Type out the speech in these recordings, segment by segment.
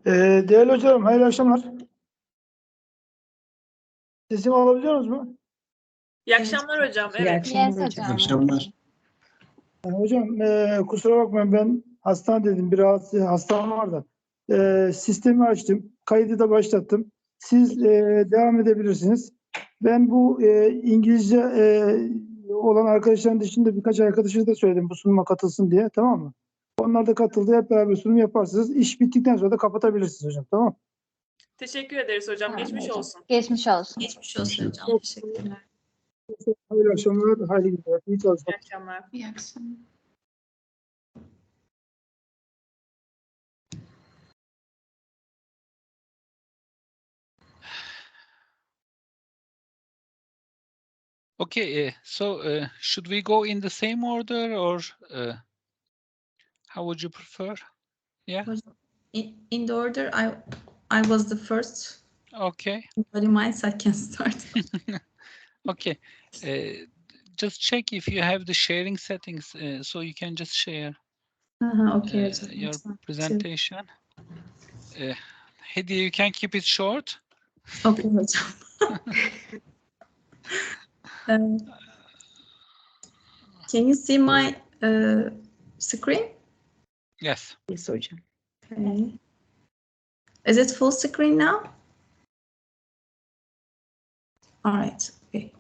Değerli hocam, hayırlı akşamlar. Sesimi alabiliyor musunuz mu? İyi akşamlar hocam. Evet. İyi akşamlar Yes, hocam. hocam. akşamlar. Hocam, kusura bakmayın, ben hastanedeydim. Biraz hastam var da. Sistemi açtım. Kaydı da başlattım. Siz devam edebilirsiniz. Ben bu İngilizce olan arkadaşların dışında birkaç arkadaşa da söyledim bu sunuma katılsın diye. Tamam mı? Onlar da katıldı. Hep beraber sunum yaparsınız. İş bittikten sonra da kapatabilirsiniz hocam. Tamam mı? Teşekkür ederiz hocam. Tamam Geçmiş hocam. olsun. Geçmiş olsun. Geçmiş olsun hocam. Teşekkürler. Hayırlı akşamlar. Hayırlı günler. İyi İyi çalışmalar. akşamlar. İyi akşamlar. Okay, should we go in the same order or how would you prefer? Yeah. In the order, I was the first. Okay. Anybody minds, I can start. Okay. Just check if you have the sharing settings so you can just share Okay, hocam. your Lütfen. presentation. Hediye, you can keep it short. Okay, hocam. Can you see my screen? Yes. Yes, hocam. Okay. Is it full screen now? All right. Okay.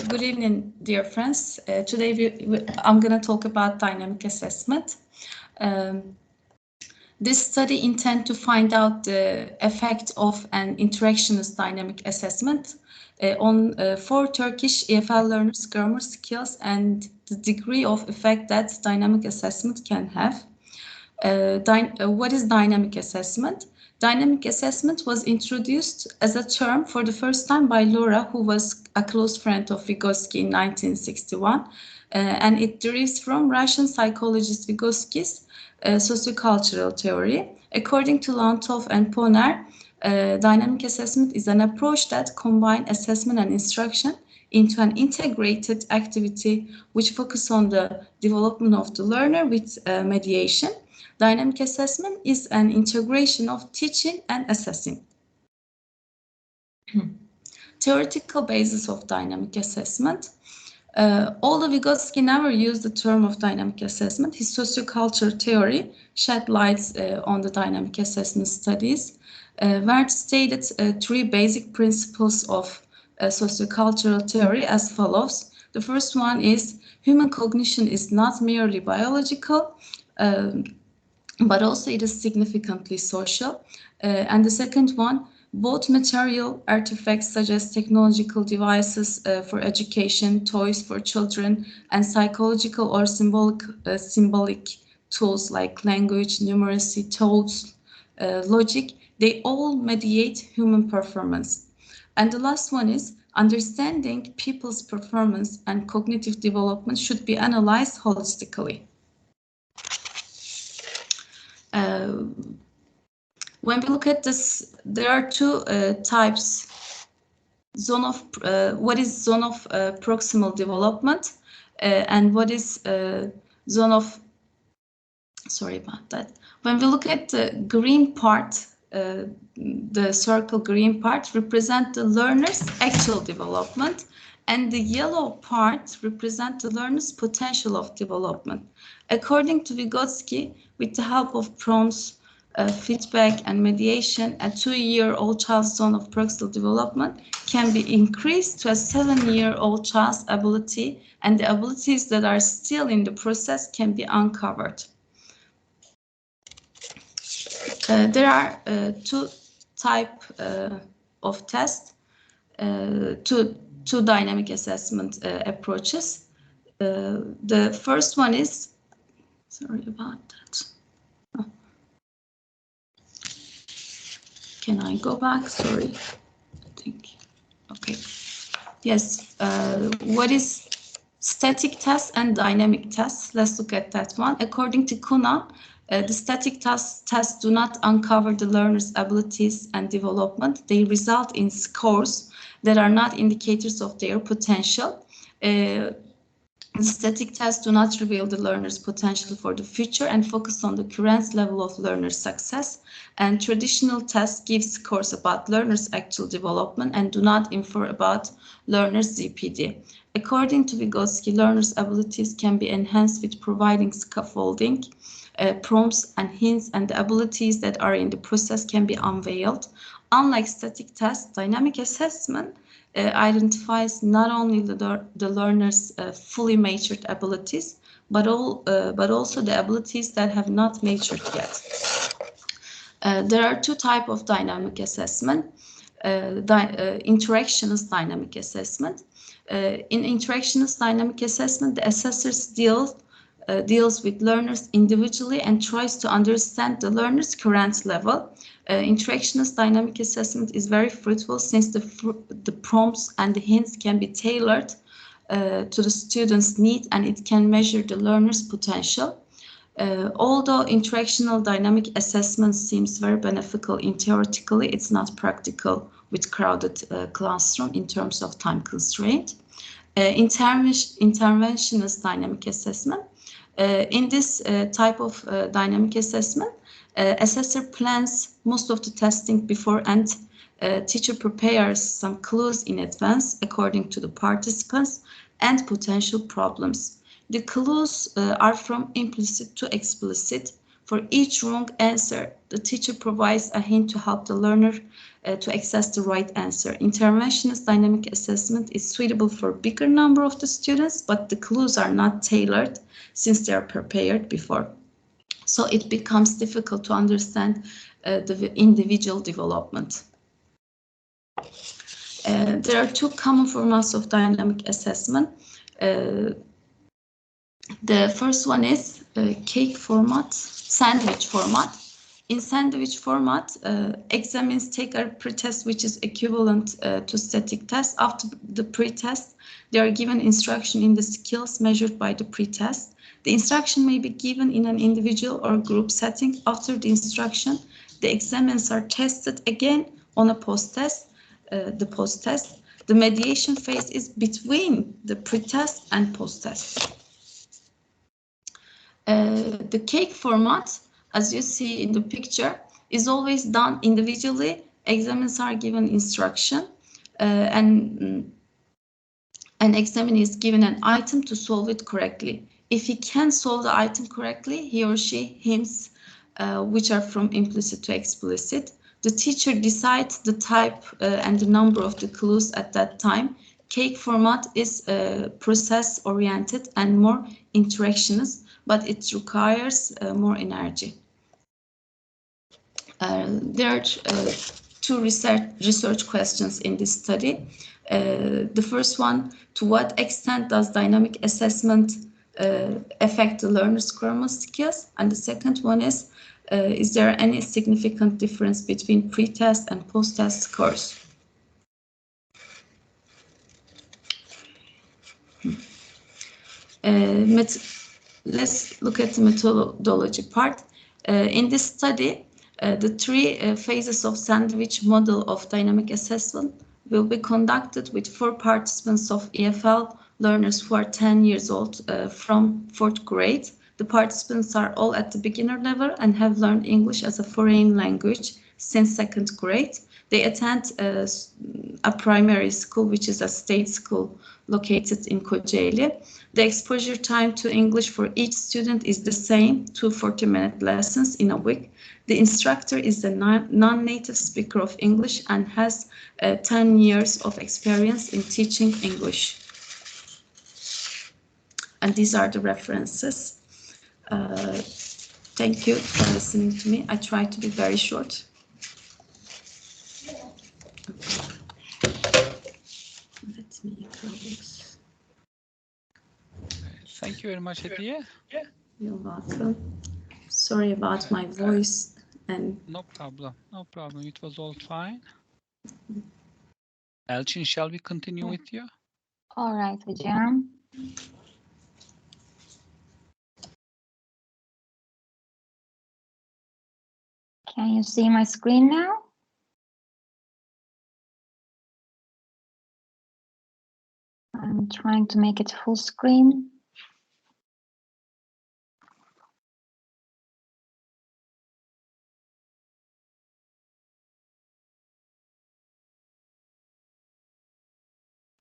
Good evening, dear friends. Today I'm going to talk about dynamic assessment. This study intends to find out the effect of an interactionist dynamic assessment on 4 Turkish EFL learners' grammar skills and the degree of effect that dynamic assessment can have. What is dynamic assessment? Dynamic assessment was introduced as a term for the first time by Laura, who was a close friend of Vygotsky in 1961, and it derives from Russian psychologist Vygotsky's sociocultural theory. According to Lantov and Poner, dynamic assessment is an approach that combines assessment and instruction into an integrated activity which focuses on the development of the learner with mediation. Dynamic assessment is an integration of teaching and assessing. Theoretical basis of dynamic assessment. Although Vygotsky never used the term of dynamic assessment, his socioculture theory shed light on the dynamic assessment studies, where it stated 3 basic principles of sociocultural theory as follows. The first one is human cognition is not merely biological, but also it is significantly social. And the second one, both material artifacts such as technological devices for education, toys for children, and psychological or symbolic tools like language, numeracy, thoughts, logic, they all mediate human performance. And the last one is understanding people's performance and cognitive development should be analyzed holistically. When we look at this, there are 2 types. What is zone of proximal development and what is zone of, sorry about that. When we look at the green part, the circle green part represent the learner's actual development, and the yellow part represent the learner's potential of development. According to Vygotsky, with the help of prompts, feedback and mediation, a 2-year-old child's zone of proximal development can be increased to a 7-year-old child's ability, and the abilities that are still in the process can be uncovered. There are 2 types of tests, two dynamic assessment approaches. The first one is, sorry about that. Oh. Can I go back? Sorry, I think, okay. Yes, what is static tests and dynamic tests? Let's look at that one. According to Kuna, the static tests do not uncover the learner's abilities and development. They result in scores that are not indicators of their potential. The static tests do not reveal the learner's potential for the future and focus on the current level of learner success. And traditional tests give scores about learners' actual development and do not infer about learners' ZPD. According to Vygotsky, learners' abilities can be enhanced with providing scaffolding, prompts and hints, and the abilities that are in the process can be unveiled. Unlike static tests, dynamic assessment identifies not only the learner's fully matured abilities, but also the abilities that have not matured yet. There are two types of dynamic assessment. Interactionist dynamic assessment. In interactionist dynamic assessment, the assessors deals with learners individually and tries to understand the learner's current level. Interactionist dynamic assessment is very fruitful since the prompts and the hints can be tailored to the student's need and it can measure the learner's potential. Although interactional dynamic assessment seems very beneficial in theoretically, it's not practical with crowded classroom in terms of time constraint. Interventionist dynamic assessment. In this type of dynamic assessment, assessor plans most of the testing before and teacher prepares some clues in advance according to the participants and potential problems. The clues are from implicit to explicit. For each wrong answer, the teacher provides a hint to help the learner to access the right answer. Interventionist dynamic assessment is suitable for a bigger number of the students, but the clues are not tailored since they are prepared before. So it becomes difficult to understand the individual development. There are two common formats of dynamic assessment. The first one is cake format, sandwich format. In sandwich format, examines take a pretest which is equivalent to static test. After the pretest, they are given instruction in the skills measured by the pretest. The instruction may be given in an individual or group setting. After the instruction, the examiners are tested again on a post-test, the post-test. The mediation phase is between the pretest and post-test. The cake format, as you see in the picture, is always done individually. Examiners are given instruction and an examiner is given an item to solve it correctly. If he can solve the item correctly, he or she hints which are from implicit to explicit. The teacher decides the type and the number of the clues at that time. Cake format is process-oriented and more interactionist, but it requires more energy. There are two research questions in this study. The first one, to what extent does dynamic assessment affect the learner's grammar skills? And the second one is there any significant difference between pre-test and post-test scores? Let's look at the methodology part. In this study, the three phases of sandwich model of dynamic assessment will be conducted with 4 participants of EFL learners who are 10 years old from 4th grade. The participants are all at the beginner level and have learned English as a foreign language since 2nd grade. They attend a primary school, which is a state school located in Kocaeli. The exposure time to English for each student is the same, 2 40-minute lessons in a week. The instructor is a non-native speaker of English and has 10 years of experience in teaching English. And these are the references. Thank you for listening to me. I try to be very short. Let me close. Thank you very much, Hediye. You're welcome. Sorry about my voice and No problem. No problem. It was all fine. Elchin, shall we continue with you? All right, hocam. Can you see my screen now? I'm trying to make it full screen.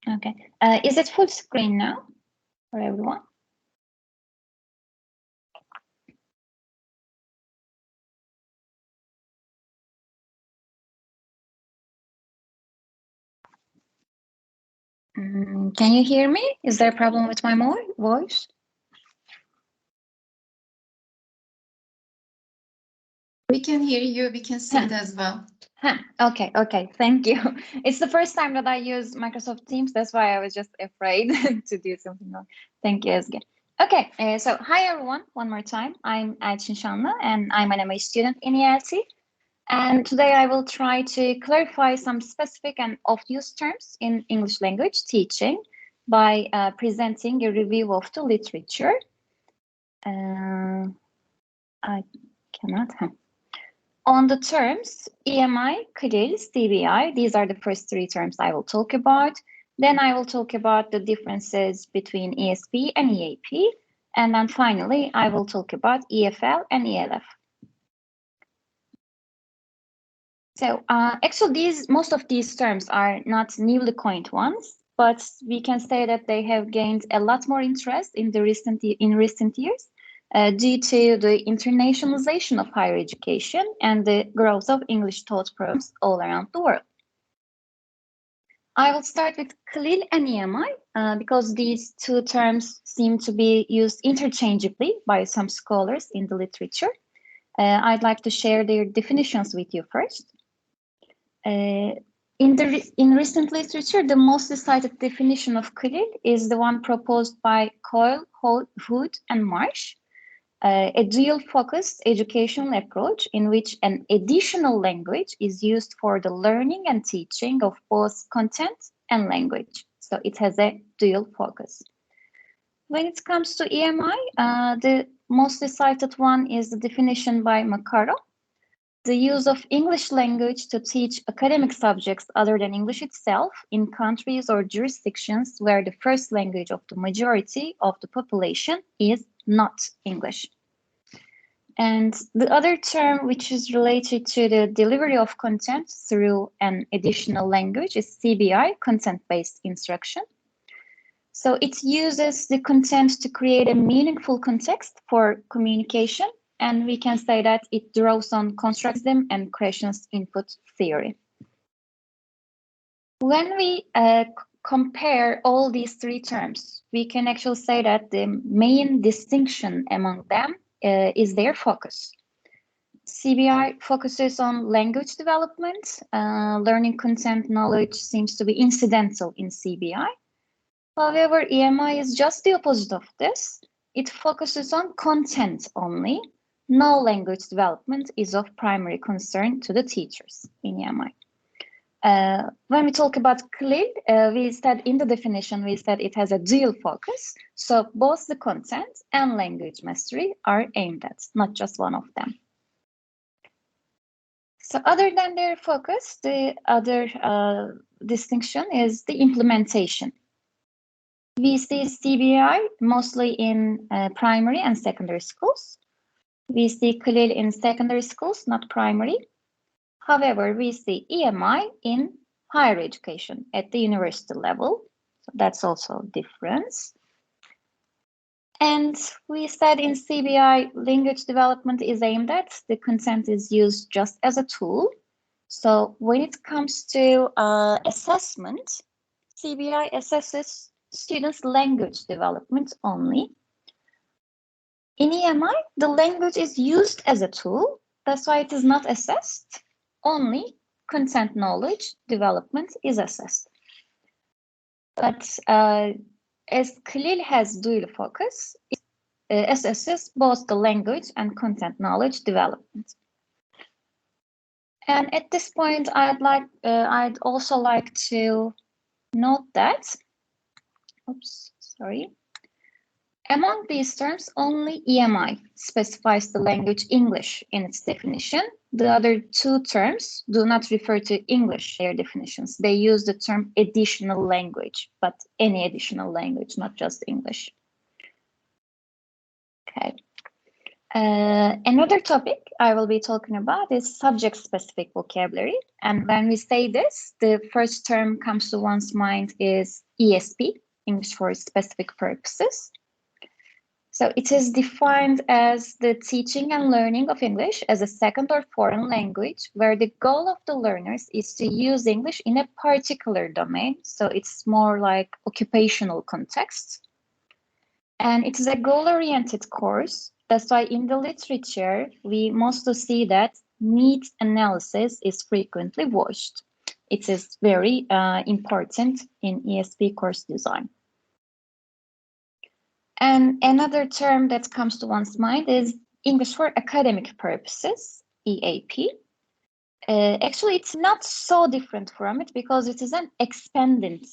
Okay. Is it full screen now for everyone? Can you hear me? Is there a problem with my voice? We can hear you. We can see it as well. Okay. Thank you. It's the first time that I use Microsoft Teams. That's why I was just afraid to do something wrong. Thank you, Ezgi. Okay, so hi everyone, one more time. I'm Elçin Şanlı and I'm an MA student in ELT. And today I will try to clarify some specific and oft-used terms in English language teaching by presenting a review of the literature. I cannot. On the terms, EMI, CLIL, CBI, these are the first three terms I will talk about. Then I will talk about the differences between ESP and EAP. And then finally, I will talk about EFL and ELF. So actually, most of these terms are not newly coined ones, but we can say that they have gained a lot more interest in recent years due to the internationalization of higher education and the growth of English taught programs all around the world. I will start with CLIL and EMI because these two terms seem to be used interchangeably by some scholars in the literature. I'd like to share their definitions with you first. In recent literature, the most cited definition of CLIL is the one proposed by Coyle, Hood, and Marsh, a dual-focused educational approach in which an additional language is used for the learning and teaching of both content and language. So it has a dual focus. When it comes to EMI, the most cited one is the definition by Makarov. The use of English language to teach academic subjects other than English itself in countries or jurisdictions where the first language of the majority of the population is not English. And the other term which is related to the delivery of content through an additional language is CBI, content-based instruction. So it uses the content to create a meaningful context for communication, and we can say that it draws on constructivism and creationist input theory. When we compare all these three terms, we can actually say that the main distinction among them is their focus. CBI focuses on language development. Learning content knowledge seems to be incidental in CBI. However, EMI is just the opposite of this. It focuses on content only. No language development is of primary concern to the teachers in EMI. When we talk about CLIL, we said in the definition, we said it has a dual focus. So both the content and language mastery are aimed at, not just one of them. So other than their focus, the other distinction is the implementation. We see CBI mostly in primary and secondary schools. We see CLIL in secondary schools, not primary. However, we see EMI in higher education at the university level. So that's also a difference. And we said in CBI, language development is aimed at, the content is used just as a tool. So when it comes to assessment, CBI assesses students' language development only. In EMI, the language is used as a tool. That's why it is not assessed. Only content knowledge development is assessed. But as CLIL has dual focus, it assesses both the language and content knowledge development. And at this point, I'd also like to note that, among these terms, only EMI specifies the language English in its definition. The other two terms do not refer to English, their definitions. They use the term additional language, but any additional language, not just English. Okay. Another topic I will be talking about is subject-specific vocabulary. And when we say this, the first term comes to one's mind is ESP, English for Specific Purposes. So it is defined as the teaching and learning of English as a second or foreign language, where the goal of the learners is to use English in a particular domain. So it's more like occupational context. And it is a goal-oriented course. That's why in the literature, we mostly see that need analysis is frequently voiced. It is very important in ESP course design. And another term that comes to one's mind is English for academic purposes, EAP. Actually, it's not so different from it because it is an expanded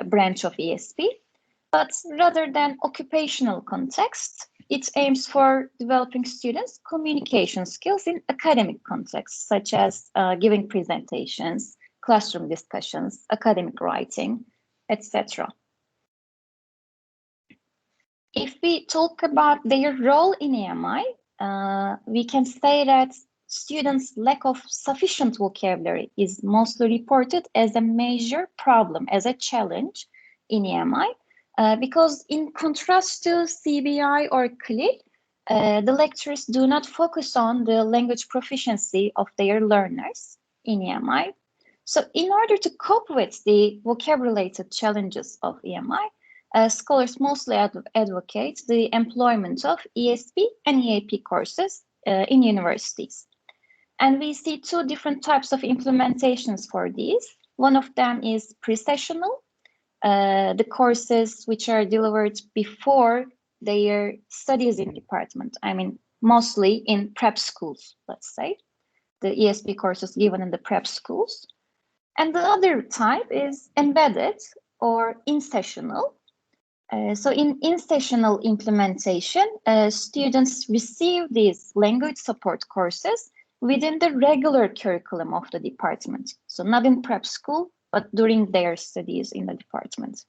branch of ESP. But rather than occupational context, it aims for developing students' communication skills in academic contexts, such as giving presentations, classroom discussions, academic writing, etc. If we talk about their role in EMI, we can say that students' lack of sufficient vocabulary is mostly reported as a major problem, as a challenge in EMI. Because in contrast to CBI or CLIL, the lecturers do not focus on the language proficiency of their learners in EMI. So in order to cope with the vocabulary-related challenges of EMI, scholars mostly advocate the employment of ESP and EAP courses in universities. And we see two different types of implementations for these. One of them is pre-sessional, the courses which are delivered before their studies in department. I mean, mostly in prep schools, let's say, the ESP courses given in the prep schools. And the other type is embedded or in-sessional. So in sessional implementation, students receive these language support courses within the regular curriculum of the department. So not in prep school, but during their studies in the department.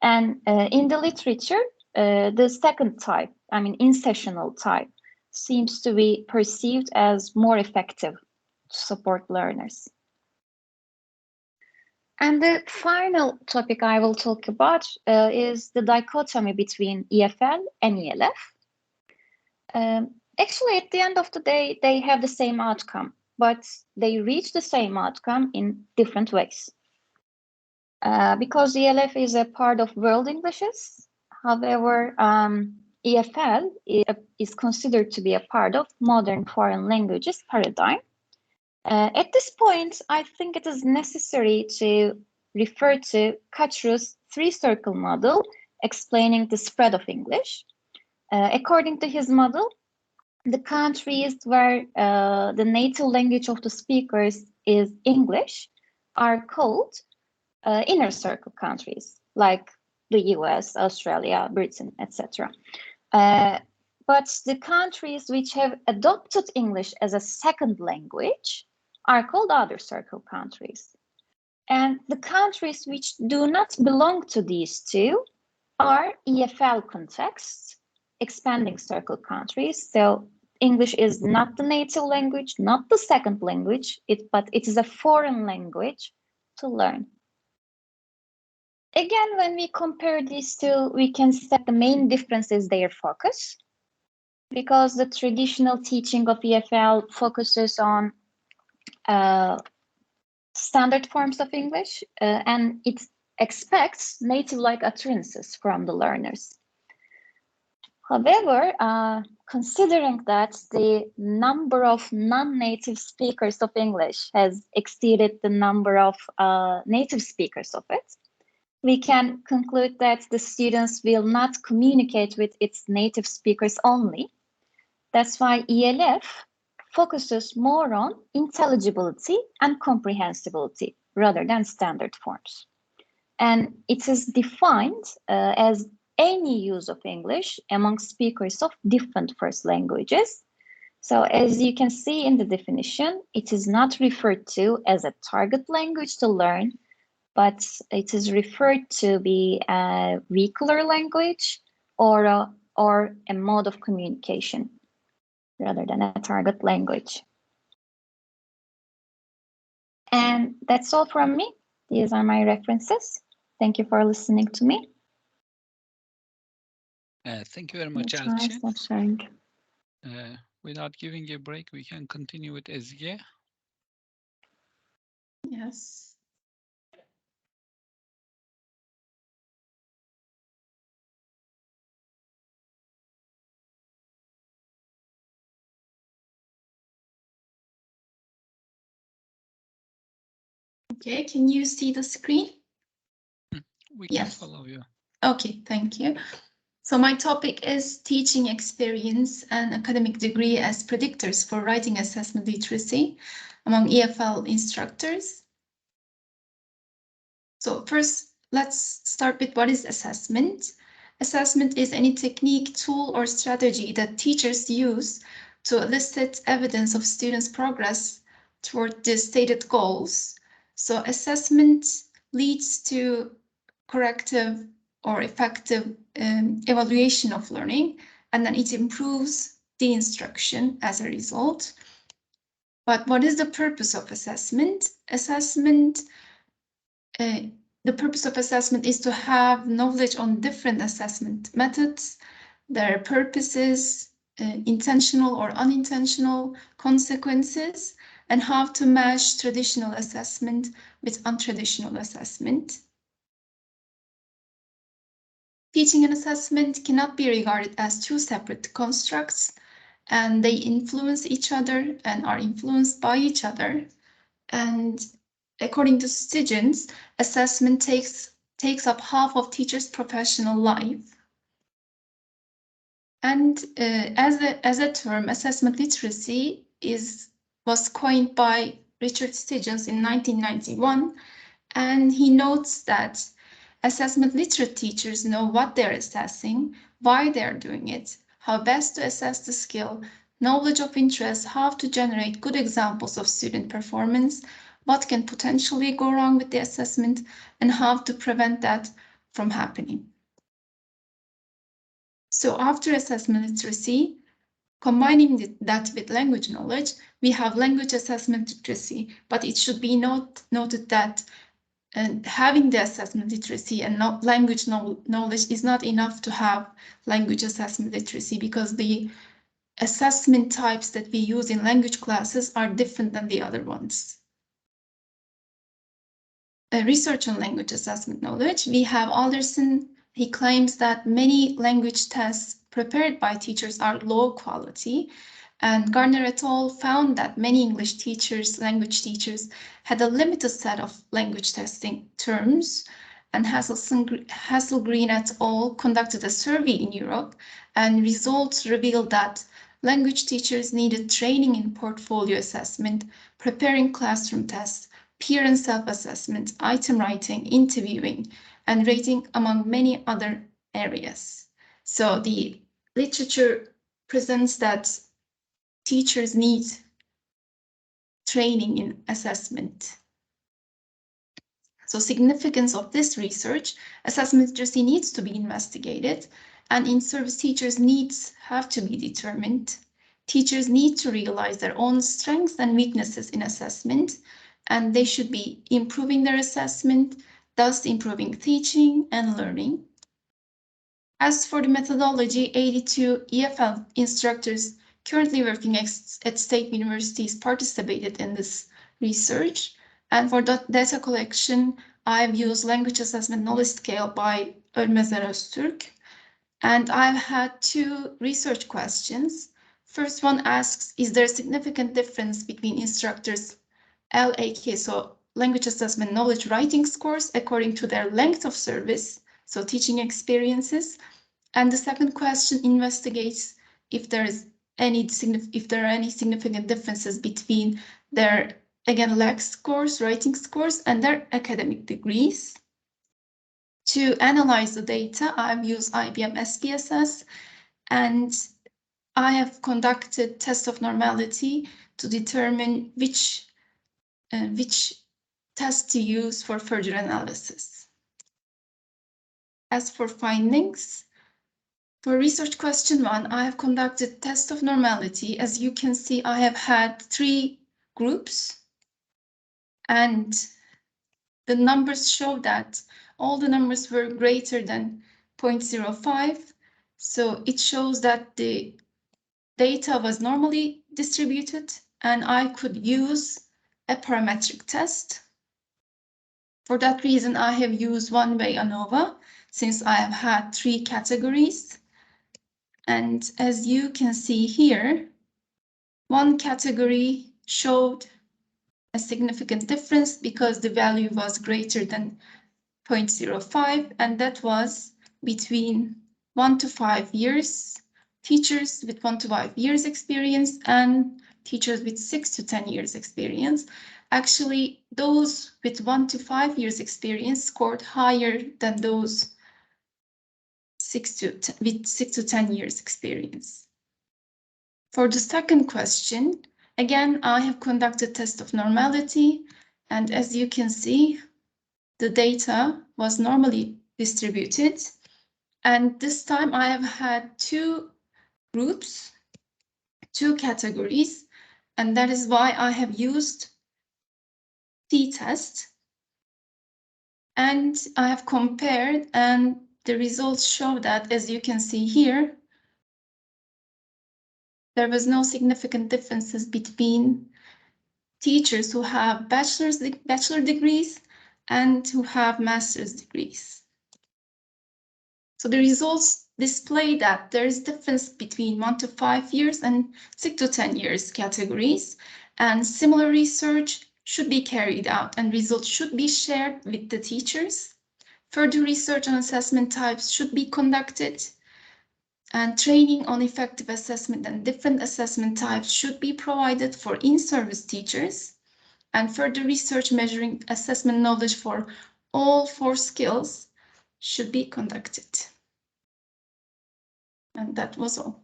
And in the literature, the second type, I mean, in-sessional type, seems to be perceived as more effective to support learners. And the final topic I will talk about is the dichotomy between EFL and ELF. Actually, at the end of the day, they have the same outcome, but they reach the same outcome in different ways. Because ELF is a part of world Englishes, however, EFL is considered to be a part of modern foreign languages paradigm. At this point, I think it is necessary to refer to Kachru's three-circle model explaining the spread of English. According to his model, the countries where the native language of the speakers is English are called inner circle countries, like the US, Australia, Britain, etc. But the countries which have adopted English as a second language are called outer circle countries. And the countries which do not belong to these two are EFL contexts, expanding circle countries. So English is not the native language, not the second language, but it is a foreign language to learn. Again, when we compare these two, we can say the main difference is their focus, because the traditional teaching of EFL focuses on standard forms of English, and it expects native-like utterances from the learners. However, considering that the number of non-native speakers of English has exceeded the number of native speakers of it, we can conclude that the students will not communicate with its native speakers only. That's why ELF focuses more on intelligibility and comprehensibility rather than standard forms. And it is defined as any use of English among speakers of different first languages. So as you can see in the definition, it is not referred to as a target language to learn, but it is referred to be a vehicular language or a mode of communication. rather than a target language. And that's all from me. These are my references. Thank you for listening to me. Thank you very much, Let's try Elçin. stop sharing. Without giving a break, we can continue with Ezgi. Yes. Okay, can you see the screen? We can Yes. follow you. Okay, thank you. So my topic is teaching experience and academic degree as predictors for writing assessment literacy among EFL instructors. So first, let's start with what is assessment. Assessment is any technique, tool, or strategy that teachers use to elicit evidence of students' progress toward the stated goals. So assessment leads to corrective or effective evaluation of learning, and then it improves the instruction as a result. But what is the purpose of assessment? The purpose of assessment is to have knowledge on different assessment methods, their purposes, intentional or unintentional consequences, and how to match traditional assessment with untraditional assessment. Teaching and assessment cannot be regarded as two separate constructs, and they influence each other and are influenced by each other. And according to Stigens, assessment takes up half of teachers' professional life. And as a term, assessment literacy was coined by Richard Stigens in 1991, and he notes that assessment literate teachers know what they're assessing, why they're doing it, how best to assess the skill, knowledge of interest, how to generate good examples of student performance, what can potentially go wrong with the assessment, and how to prevent that from happening. So after assessment literacy, combining that with language knowledge, we have language assessment literacy, but it should be noted that having the assessment literacy and language knowledge is not enough to have language assessment literacy, because the assessment types that we use in language classes are different than the other ones. Research on language assessment knowledge, we have Alderson. He claims that many language tests prepared by teachers are low quality, and Gardner et al. Found that many English teachers, language teachers, had a limited set of language testing terms, and Hasselgreen et al. Conducted a survey in Europe, and results revealed that language teachers needed training in portfolio assessment, preparing classroom tests, peer and self-assessment, item writing, interviewing, and rating, among many other areas. So the literature presents that teachers need training in assessment. So significance of this research, assessment literacy needs to be investigated, and in-service teachers' needs have to be determined. Teachers need to realize their own strengths and weaknesses in assessment, and they should be improving their assessment, thus improving teaching and learning. As for the methodology, 82 EFL instructors currently working at state universities participated in this research. And for data collection, I've used language assessment knowledge scale by Ölmezer Öztürk. And I've had two research questions. First one asks, is there a significant difference between instructors' LAK, so language assessment knowledge writing scores, according to their length of service, so teaching experiences? And the second question investigates if there are any significant differences between their, again, LAK scores, writing scores, and their academic degrees. To analyze the data, I've used IBM SPSS, and I have conducted test of normality to determine which test to use for further analysis. As for findings, For research question 1, I have conducted test of normality. As you can see, I have had 3 groups, and the numbers show that all the numbers were greater than 0.05. So it shows that the data was normally distributed and I could use a parametric test. For that reason, I have used one-way ANOVA since I have had 3 categories. And as you can see here, one category showed a significant difference because the value was greater than 0.05, and that was between 1 to 5 years, teachers with 1 to 5 years experience and teachers with 6 to 10 years experience. Actually, those with 1 to 5 years experience scored higher than those with 6 to 10 years experience. For the second question, again, I have conducted test of normality, and as you can see, the data was normally distributed. And this time I have had 2 groups, 2 categories, and that is why I have used t-test. And I have compared, and the results show that, as you can see here, there was no significant differences between teachers who have bachelor degrees and who have master's degrees. So the results display that there is difference between 1 to 5 years and 6 to 10 years categories, and similar research should be carried out and results should be shared with the teachers. Further research on assessment types should be conducted, and training on effective assessment and different assessment types should be provided for in-service teachers, and further research measuring assessment knowledge for all 4 skills should be conducted. And that was all.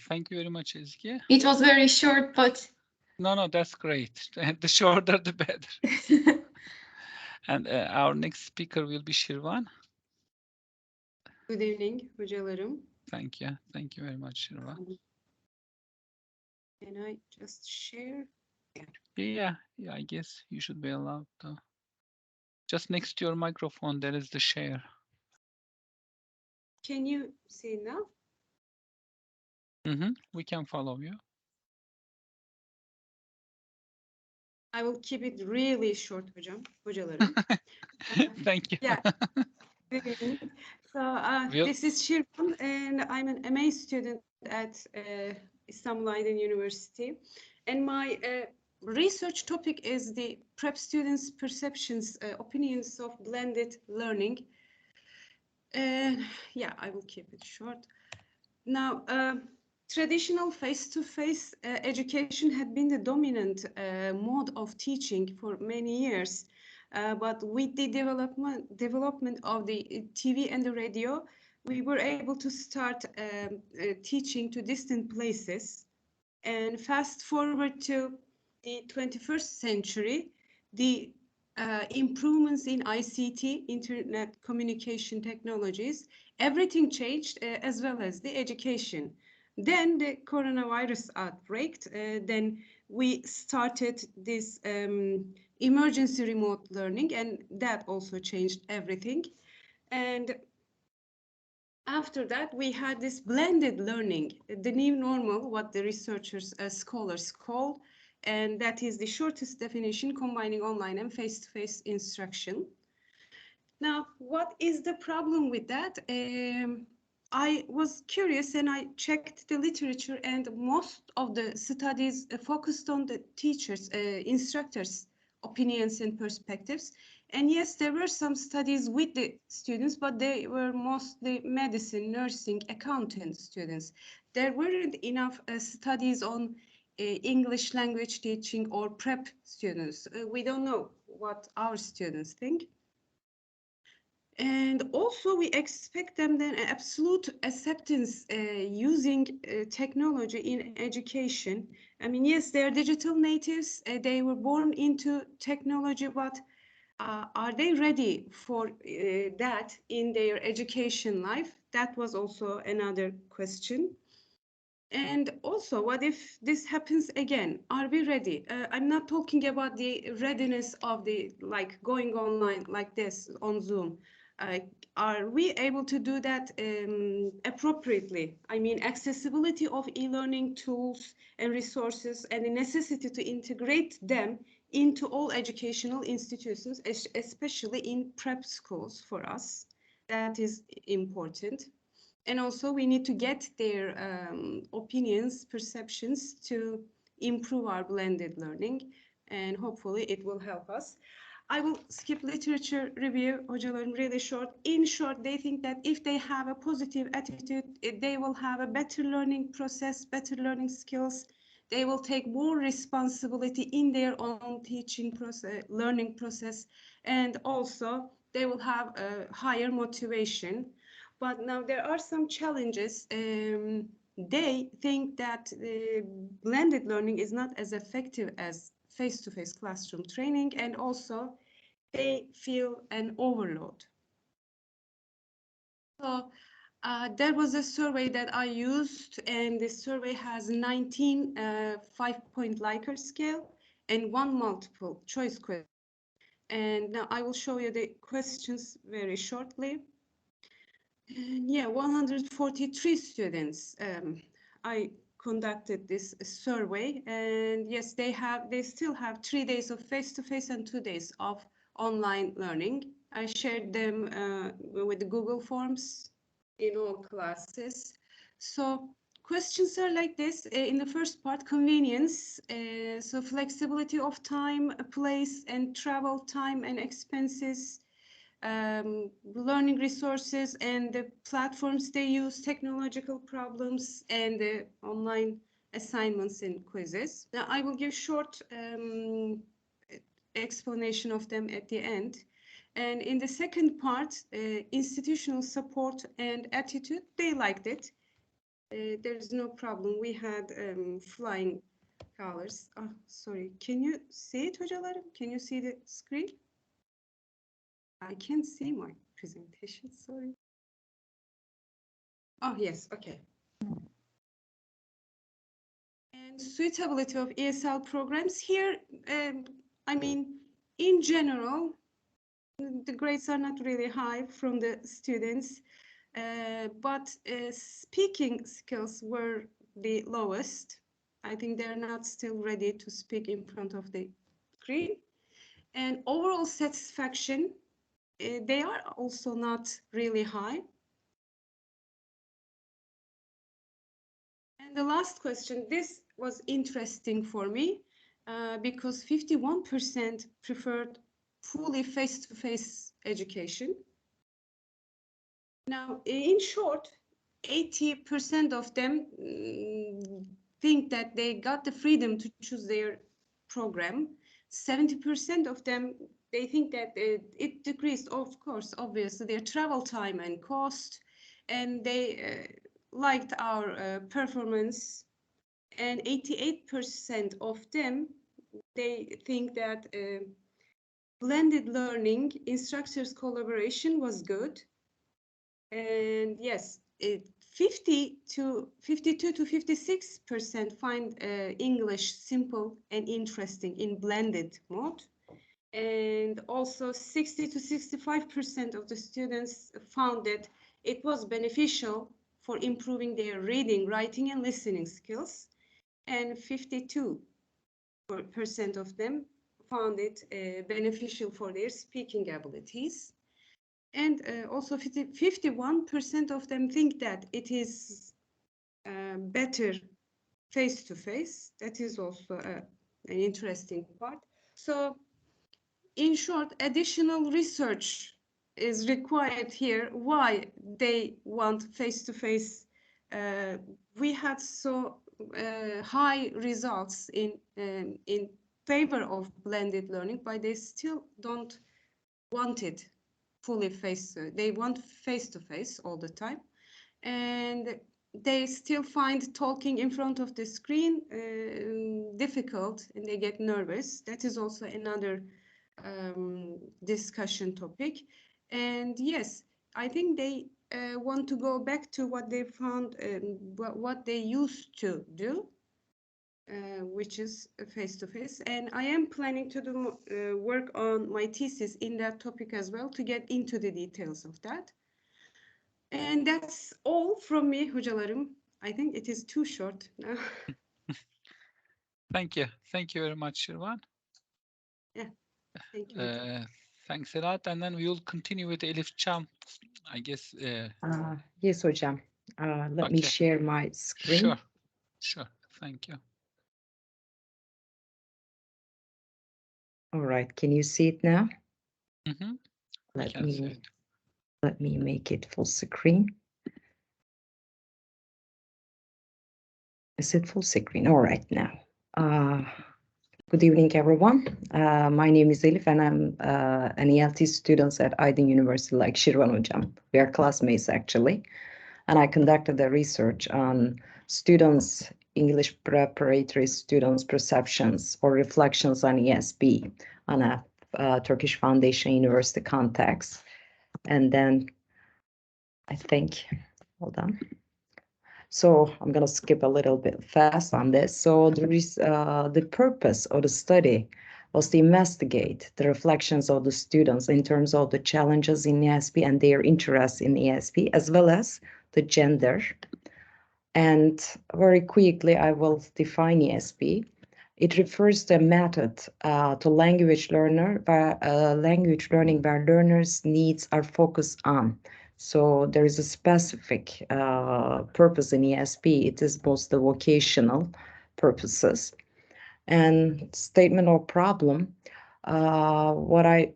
Thank you very much, Ezgi. It was very short, but No, that's great. The shorter, the better. And our next speaker will be Shirvan. Good evening, hocalarım. Thank you. Thank you very much, Shirvan. Can I just share? Yeah, I guess you should be allowed to. Just next to your microphone, there is the share. Can you see now? We can follow you. I will keep it really short, hocalarım. Thank you. Yeah. Good evening. So We'll- this is Shirvan, and I'm an MA student at Istanbul Aydın University. And my research topic is the prep students' perceptions, opinions of blended learning. Yeah, I will keep it short. Now, traditional face-to-face education had been the dominant mode of teaching for many years. But with the development of the TV and the radio, we were able to start teaching to distant places. And fast forward to the 21st century, the improvements in ICT, internet communication technologies, everything changed as well as the education. Then the coronavirus outbreak, then we started this emergency remote learning, and that also changed everything. And after that, we had this blended learning, the new normal, what the researchers, scholars call, and that is the shortest definition combining online and face-to-face instruction. Now, what is the problem with that? I was curious and I checked the literature, and most of the studies focused on the teachers, instructors' opinions and perspectives. And yes, there were some studies with the students, but they were mostly medicine, nursing, accountant students. There weren't enough studies on English language teaching or prep students. We don't know what our students think. And also we expect them then absolute acceptance using technology in education. I mean, yes, they are digital natives. They were born into technology, but are they ready for that in their education life? That was also another question. And also, what if this happens again? Are we ready? I'm not talking about the readiness of the like going online like this on Zoom. Are we able to do that appropriately? I mean, accessibility of e-learning tools and resources and the necessity to integrate them into all educational institutions, especially in prep schools for us. That is important. And also we need to get their opinions, perceptions to improve our blended learning, and hopefully it will help us. I will skip literature review, hocalarım, really short. In short, they think that if they have a positive attitude, they will have a better learning process, better learning skills. They will take more responsibility in their own teaching process, learning process, and also they will have a higher motivation. But now there are some challenges. They think that blended learning is not as effective as face-to-face classroom training, and also they feel an overload. So there was a survey that I used, and this survey has 19 5-point Likert scale and 1 multiple choice question. And now I will show you the questions very shortly. And yeah, 143 students. I conducted this survey, and yes, they still have 3 days of face-to-face and 2 days of online learning. I shared them with the Google Forms in all classes. So questions are like this. In the first part, convenience. So flexibility of time, place, and travel time and expenses. Learning resources and the platforms they use, technological problems, and the online assignments and quizzes. Now I will give short explanation of them at the end. And in the second part, institutional support and attitude, they liked it. There's no problem. We had flying colors. Oh, sorry. Can you see it, hocalarım? Can you see the screen? I can't see my presentation, sorry. Oh, yes, okay. And suitability of ESL programs here, I mean, in general, the grades are not really high from the students, but speaking skills were the lowest. I think they're not still ready to speak in front of the screen. And overall satisfaction, they are also not really high. And the last question, this was interesting for me because 51% preferred fully face-to-face education. Now, in short, 80% of them think that they got the freedom to choose their program. 70% of them, they think that it decreased, of course, obviously, their travel time and cost, and they liked our performance, and 88% of them, they think that blended learning, instructors' collaboration was good. And yes, 52 to 56% find English simple and interesting in blended mode. And also 60 to 65% of the students found that it was beneficial for improving their reading, writing, and listening skills. And 52% of them found it beneficial for their speaking abilities. And also 51% of them think that it is better face-to-face. That is also an interesting part. So in short, additional research is required here. Why they want face-to-face? We had so high results in favor of blended learning, but they still don't want it fully they want face-to-face all the time. And they still find talking in front of the screen difficult, and they get nervous. That is also another discussion topic. And yes, I think they want to go back to what they found, what they used to do, which is face-to-face. And I am planning to do work on my thesis in that topic as well, to get into the details of that. And that's all from me, hocalarım. I think it is too short now. Thank you. Thank you very much, Shirvan. Yeah, thank you. Thanks a lot. And then we will continue with Elif Cham, I guess. Yes, hocam. Let me Okay. share my screen. Sure. Sure. Thank you. All right. Can you see it now? Mm-hmm. Let me make it full screen. Is it full screen? All right now. Good evening, everyone. My name is Elif, and I'm an ELT student at Aydın University, like Shirvan hocam. We are classmates, actually. And I conducted the research on students, English preparatory students' perceptions or reflections on ESB on a Turkish Foundation University context. And then I think, hold on. So I'm going to skip a little bit fast on this. So the purpose of the study was to investigate the reflections of the students in terms of the challenges in ESP and their interest in ESP, as well as the gender. And very quickly, I will define ESP. It refers to a method to language learning where learners' needs are focused on. So there is a specific purpose in ESP. It is both the vocational purposes and statement of problem. What I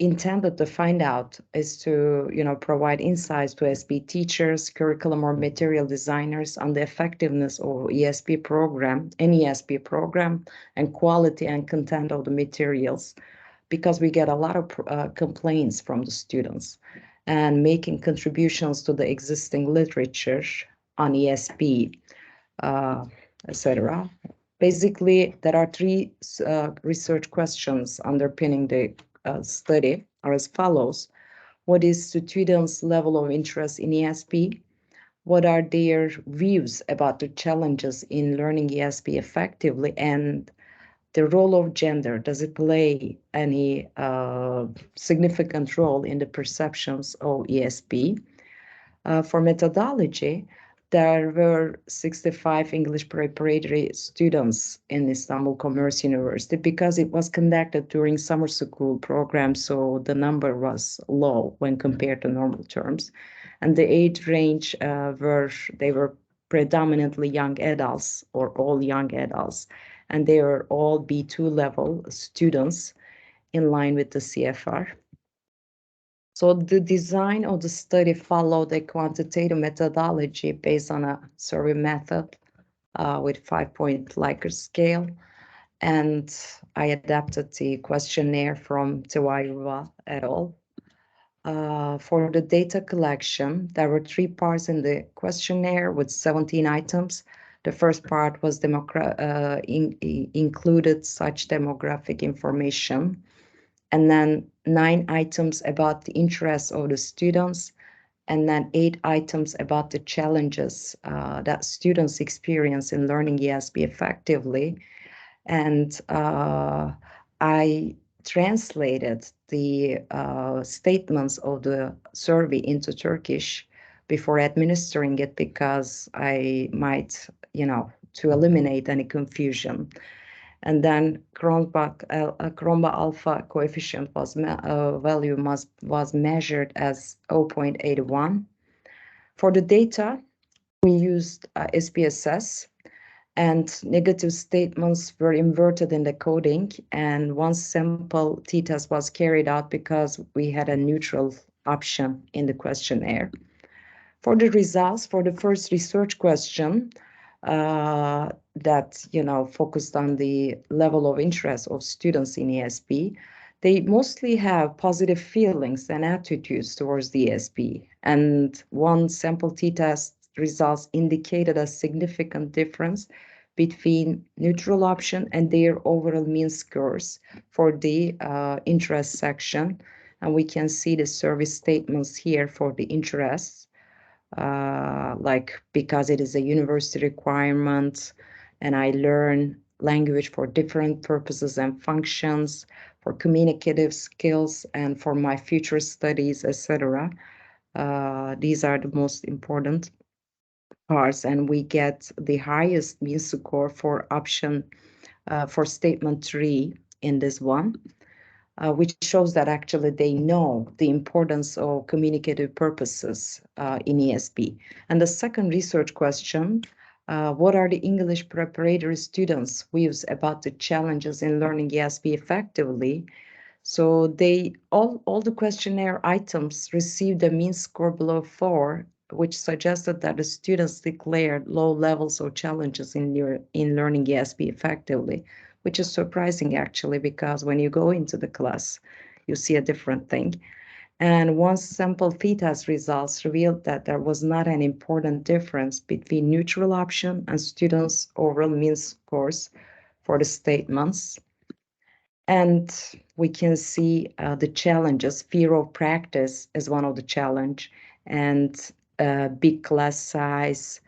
intended to find out is to, provide insights to ESP teachers, curriculum or material designers on the effectiveness of ESP program, any ESP program, and quality and content of the materials, because we get a lot of complaints from the students, and making contributions to the existing literature on ESP, etc. Basically, there are three research questions underpinning the study are as follows. What is students' level of interest in ESP? What are their views about the challenges in learning ESP effectively? And the role of gender, does it play any significant role in the perceptions of ESP? For methodology, there were 65 English preparatory students in Istanbul Commerce University because it was conducted during summer school program, so the number was low when compared to normal terms. And the age range they were predominantly young adults or all young adults, and they were all B2 level students in line with the CFR. So the design of the study followed a quantitative methodology based on a survey method with 5-point Likert scale. And I adapted the questionnaire from Tewayeva et al. For the data collection, there were 3 parts in the questionnaire with 17 items. The first part was included such demographic information, and then 9 items about the interests of the students, and then 8 items about the challenges that students experience in learning ESP effectively. And I translated the statements of the survey into Turkish before administering it, because I might, to eliminate any confusion. And then Cronbach alpha coefficient value was measured as 0.81. For the data, we used SPSS, and negative statements were inverted in the coding, and one sample t-test was carried out because we had a neutral option in the questionnaire. For the results, for the first research question, that focused on the level of interest of students in ESP, They mostly have positive feelings and attitudes towards the ESP. And one sample t-test results indicated a significant difference between neutral option and their overall mean scores for the interest section. And we can see the service statements here for the interests, like because it is a university requirement and I learn language for different purposes and functions, for communicative skills and for my future studies, etc. These are the most important parts, and we get the highest mean score for option for statement 3 in this one, which shows that actually they know the importance of communicative purposes in ESP. And the second research question, what are the English preparatory students' views about the challenges in learning ESP effectively? So they all the questionnaire items received a mean score below 4, which suggested that the students declared low levels of challenges in learning ESP effectively, which is surprising actually, because when you go into the class, you see a different thing. And once sample t-test results revealed that there was not an important difference between neutral option and students' overall mean scores for the statements. And we can see the challenges. Fear of practice is one of the challenge, and big class size,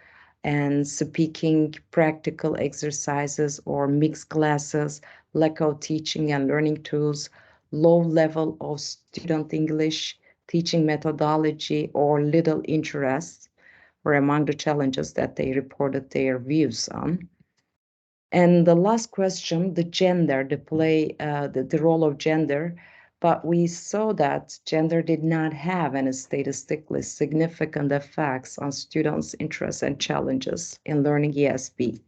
and speaking practical exercises or mixed classes, lack of teaching and learning tools, low level of student English, teaching methodology, or little interest were among the challenges that they reported their views on. And the last question, the gender, the role of gender, but we saw that gender did not have any statistically significant effects on students' interests and challenges in learning ESP.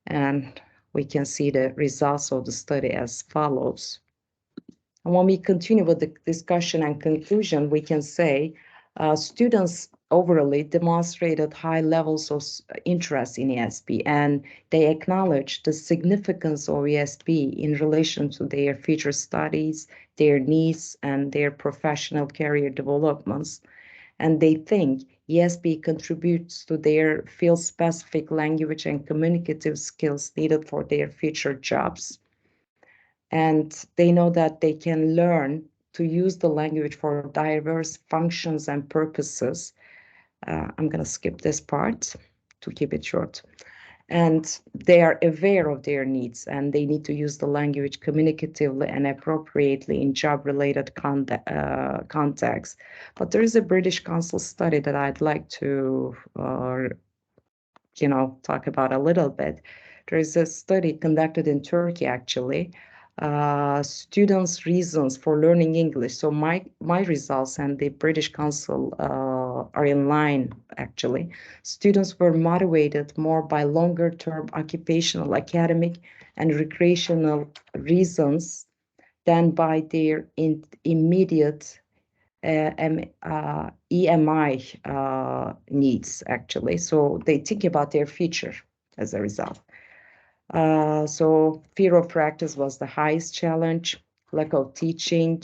And we can see the results of the study as follows. And when we continue with the discussion and conclusion, we can say students overall demonstrated high levels of interest in ESP, and they acknowledge the significance of ESP in relation to their future studies, their needs, and their professional career developments. And they think ESP contributes to their field-specific language and communicative skills needed for their future jobs. And they know that they can learn to use the language for diverse functions and purposes. I'm going to skip this part to keep it short. And they are aware of their needs, and they need to use the language communicatively and appropriately in job-related contexts. But there is a British Council study that I'd like to talk about a little bit. There is a study conducted in Turkey, actually, students' reasons for learning English. So my results and the British Council are in line, actually. Students were motivated more by longer-term occupational, academic, and recreational reasons than by their immediate EMI needs, actually. So they think about their future as a result. So fear of practice was the highest challenge, lack of teaching,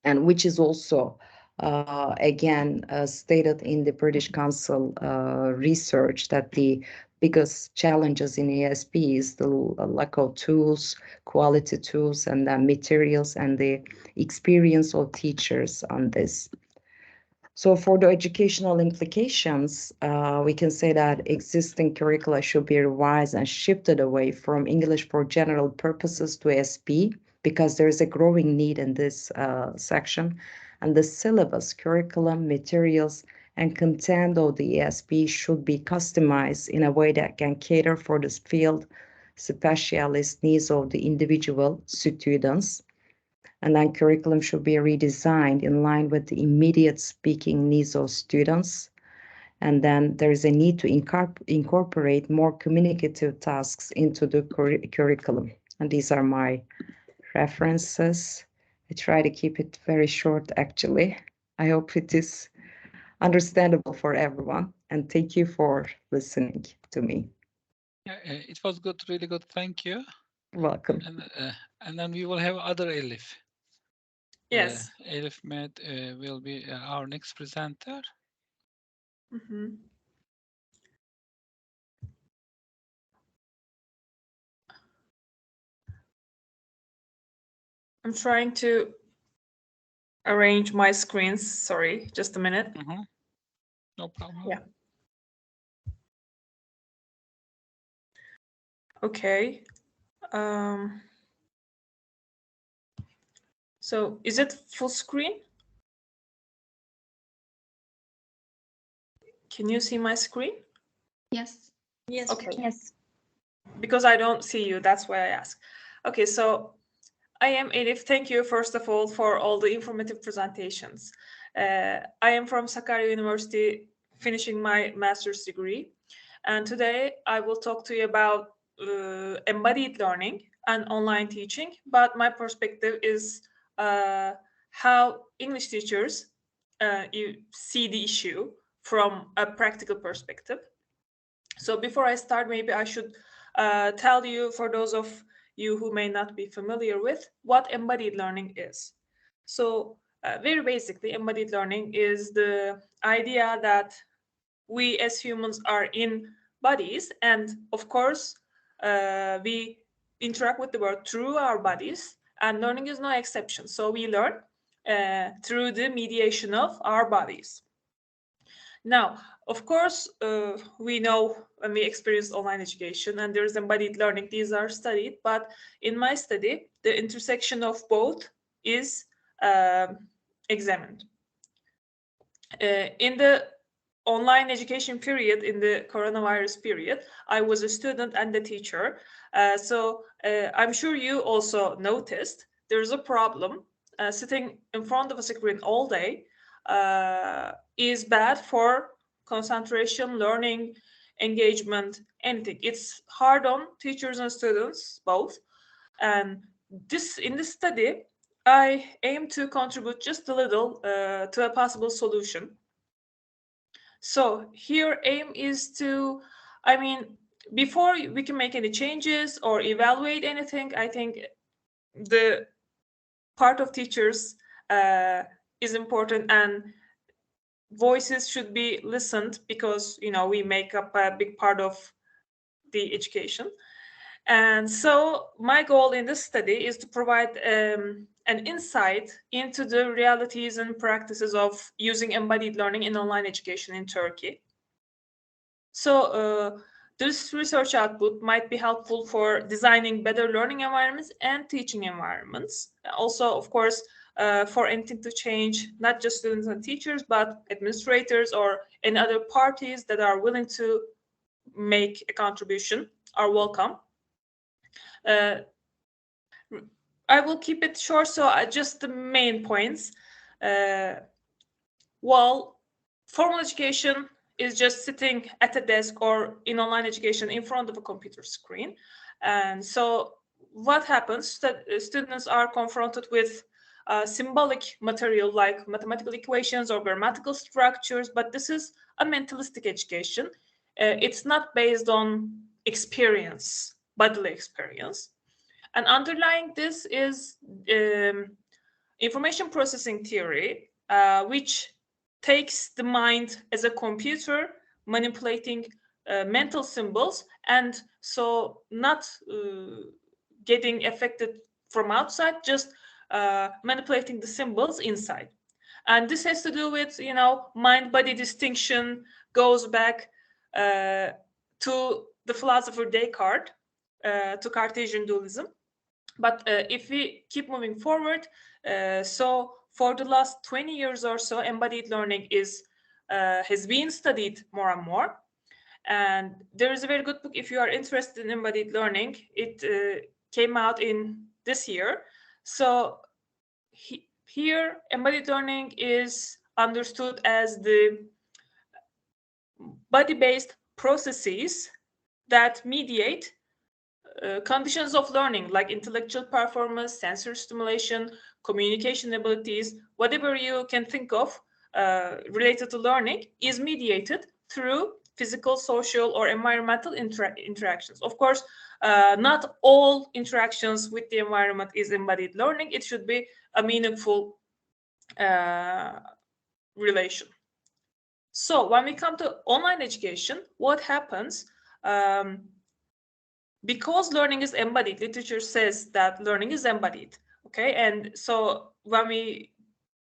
and which is also, again, stated in the British Council research that the biggest challenges in ESP is the lack of tools, quality tools, and materials, and the experience of teachers on this. So for the educational implications, we can say that existing curricula should be revised and shifted away from English for general purposes to ESP, because there is a growing need in this section. And the syllabus, curriculum, materials, and content of the ESP should be customized in a way that can cater for the field specialist needs of the individual students. And then curriculum should be redesigned in line with the immediate speaking needs of students. And then there is a need to incorporate more communicative tasks into the curriculum. And these are my references. I try to keep it very short, actually. I hope it is understandable for everyone. And thank you for listening to me. It was good, really good. Thank you. Welcome. And then we will have other Elif. Yes. Elif Med will be our next presenter. Mhm. I'm trying to arrange my screens. Sorry, just a minute. No problem. Yeah. Okay. So is it full screen? Can you see my screen? Yes. Yes. Okay. Yes. Because I don't see you, that's why I ask. Okay, so I am Elif. Thank you, first of all, for all the informative presentations. I am from Sakarya University, finishing my master's degree. And today I will talk to you about embodied learning and online teaching. But my perspective is how English teachers you see the issue from a practical perspective. So before I start, maybe I should tell you, for those of you who may not be familiar with, what embodied learning is. So very basically, embodied learning is the idea that we as humans are in bodies, and of course, we interact with the world through our bodies, and learning is no exception. So we learn through the mediation of our bodies. Now, of course, we know when we experience online education and there is embodied learning, these are studied, but in my study, the intersection of both is examined. In the online education period, in the coronavirus period, I was a student and a teacher. So I'm sure you also noticed there's a problem. Sitting in front of a screen all day is bad for concentration, learning, engagement, anything. It's hard on teachers and students both. And in this study, I aim to contribute just a little to a possible solution. So here aim is to, I mean, before we can make any changes or evaluate anything, I think the part of teachers is important, and voices should be listened, because we make up a big part of the education. And so my goal in this study is to provide an insight into the realities and practices of using embodied learning in online education in Turkey. So this research output might be helpful for designing better learning environments and teaching environments. Also, of course, for anything to change, not just students and teachers, but administrators or any other parties that are willing to make a contribution are welcome. I will keep it short, so just the main points. Well, formal education is just sitting at a desk, or in online education in front of a computer screen. And so what happens that students are confronted with symbolic material like mathematical equations or grammatical structures, but this is a mentalistic education. It's not based on experience, bodily experience. And underlying this is information processing theory, which takes the mind as a computer, manipulating mental symbols, and so not getting affected from outside, just manipulating the symbols inside. And this has to do with, mind-body distinction, goes back to the philosopher Descartes, to Cartesian dualism. But if we keep moving forward, so for the last 20 years or so, embodied learning has been studied more and more. And there is a very good book, if you are interested in embodied learning. It came out in this year. So here, embodied learning is understood as the body-based processes that mediate conditions of learning, like intellectual performance, sensory stimulation, communication abilities, whatever you can think of related to learning, is mediated through physical, social, or environmental interactions. Of course, not all interactions with the environment is embodied learning. It should be a meaningful relation. So when we come to online education, what happens? Because learning is embodied, literature says that learning is embodied. Okay, and so when we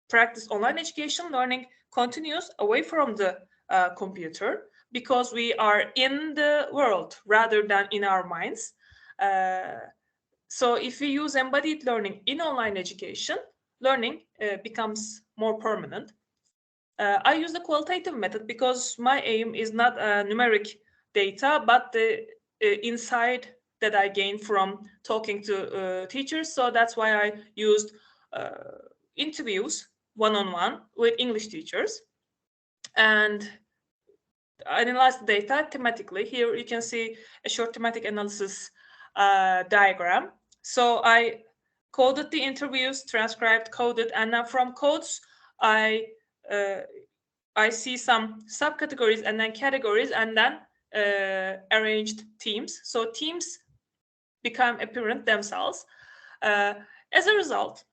practice online education, learning continues away from the computer because we are in the world rather than in our minds. So if we use embodied learning in online education, learning becomes more permanent. I use the qualitative method because my aim is not numeric data, but the insight that I gained from talking to teachers. So that's why I used interviews one-on-one with English teachers and analyze the data thematically. Here you can see a short thematic analysis diagram. So I coded the interviews, transcribed, coded, and now from codes, I see some subcategories and then categories and then arranged teams. So teams become apparent themselves. As a result,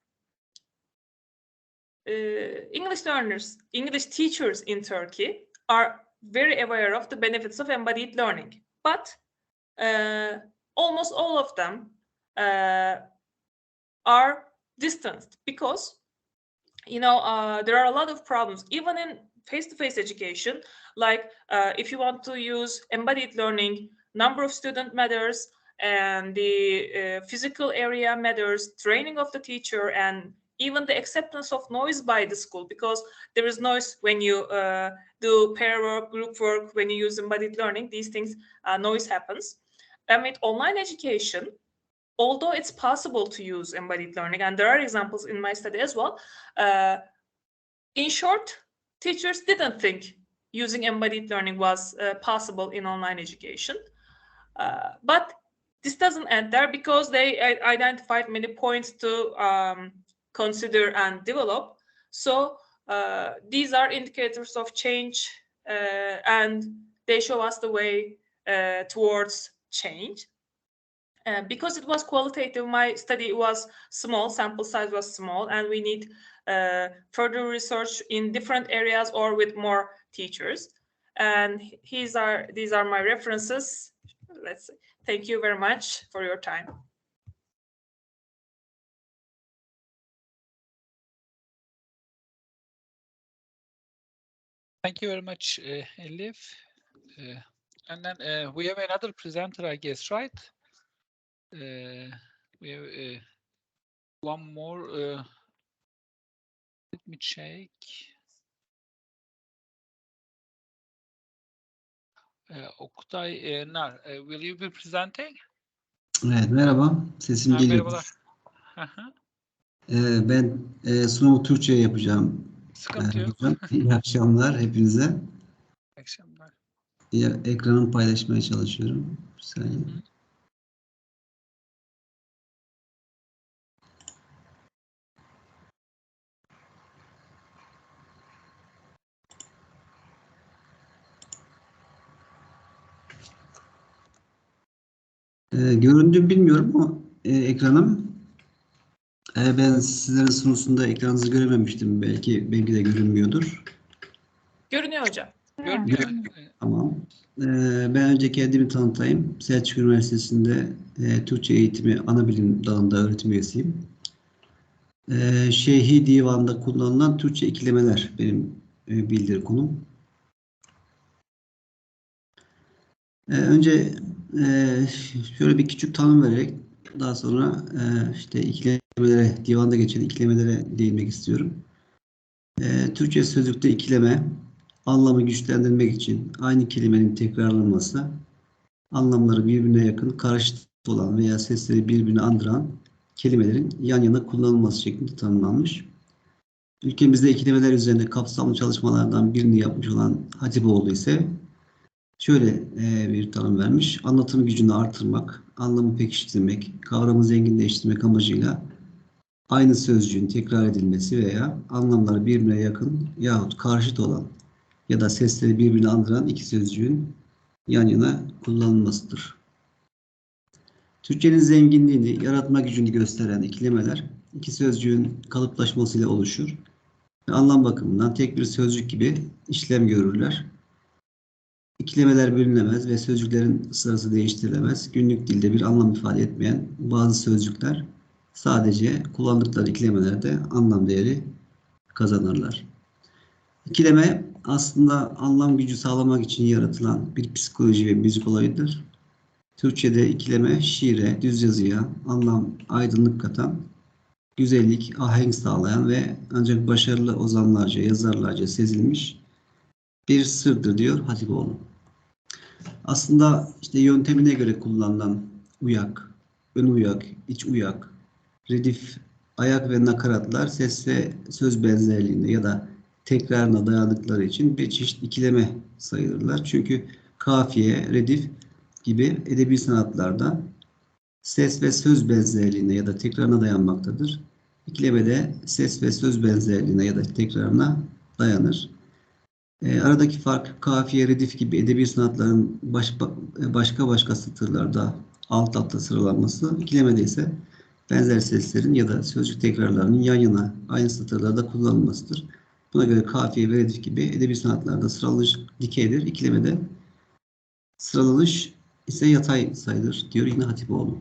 English learners, English teachers in Turkey are very aware of the benefits of embodied learning, but almost all of them are distanced because, you know, there are a lot of problems, even in face-to-face education, like if you want to use embodied learning, number of student matters, and the physical area matters, training of the teacher, and even the acceptance of noise by the school, because there is noise when you do pair work, group work, when you use embodied learning, these things, noise happens. And with online education, although it's possible to use embodied learning, and there are examples in my study as well, in short, teachers didn't think using embodied learning was possible in online education. But this doesn't end there because they identified many points to consider and develop. So these are indicators of change and they show us the way towards change. Because it was qualitative, my study was small, sample size was small, and we need further research in different areas or with more teachers. And these are my references. Let's see. Thank you very much for your time. Thank you very much, Elif. And then we have another presenter, I guess, right? We have one more. Let me check. Oktay Nar, will you be presenting? Evet, merhaba. Sesim geliyor. Merhabalar. Ben sunumu Türkçe yapacağım. Sıkıntı yok. Hocam. İyi akşamlar hepinize. İyi akşamlar. Ekranımı paylaşmaya çalışıyorum. Bir saniye. Göründüğünü bilmiyorum ama ekranım. Ben sizlerin sunusunda ekranınızı görememiştim. Belki de görünmüyordur. Görünüyor hocam. Görünüyor. Tamam. Ben önce kendimi tanıtayım. Selçuk Üniversitesi'nde Türkçe eğitimi ana bilim dalında öğretim üyesiyim. Şeyhi Divan'da kullanılan Türkçe ikilemeler benim bildiri konum. Önce şöyle bir küçük tanım vererek daha sonra işte ikilemelere, divanda geçen ikilemelere değinmek istiyorum. Türkçe sözlükte ikileme, anlamı güçlendirmek için aynı kelimenin tekrarlanması, anlamları birbirine yakın, karşıt olan veya sesleri birbirine andıran kelimelerin yan yana kullanılması şeklinde tanımlanmış. Ülkemizde ikilemeler üzerinde kapsamlı çalışmalardan birini yapmış olan Hatipoğlu ise şöyle bir tanım vermiş. Anlatım gücünü artırmak, anlamı pekiştirmek, kavramı zenginleştirmek amacıyla aynı sözcüğün tekrar edilmesi veya anlamları birbirine yakın yahut karşıt olan ya da sesleri birbirini andıran iki sözcüğün yan yana kullanılmasıdır. Türkçenin zenginliğini, yaratma gücünü gösteren ikilemeler iki sözcüğün kalıplaşmasıyla oluşur ve anlam bakımından tek bir sözcük gibi işlem görürler. İkilemeler bölünemez ve sözcüklerin sırası değiştirilemez. Günlük dilde bir anlam ifade etmeyen bazı sözcükler sadece kullandıkları ikilemelerde anlam değeri kazanırlar. İkileme aslında anlam gücü sağlamak için yaratılan bir psikoloji ve müzik olayıdır. Türkçe'de ikileme şiire, düz yazıya anlam, aydınlık katan, güzellik, ahenk sağlayan ve ancak başarılı ozanlarca, yazarlarca sezilmiş bir sırdır diyor Hatipoğlu. Aslında işte yöntemine göre kullanılan uyak, ön uyak, iç uyak, redif, ayak ve nakaratlar ses ve söz benzerliğinde ya da tekrarına dayandıkları için bir çeşit ikileme sayılırlar. Çünkü kafiye, redif gibi edebi sanatlarda ses ve söz benzerliğine ya da tekrarına dayanmaktadır. İkileme de ses ve söz benzerliğine ya da tekrarına dayanır. Aradaki fark kafiye, redif gibi edebi sanatların başka başka satırlarda alt alta sıralanması. İkilemede ise benzer seslerin ya da sözcük tekrarlarının yan yana aynı satırlarda kullanılmasıdır. Buna göre kafiye ve redif gibi edebi sanatlarda sıralanış dikeydir. İkilemede sıralanış ise yatay sayılır diyor yine Hatipoğlu.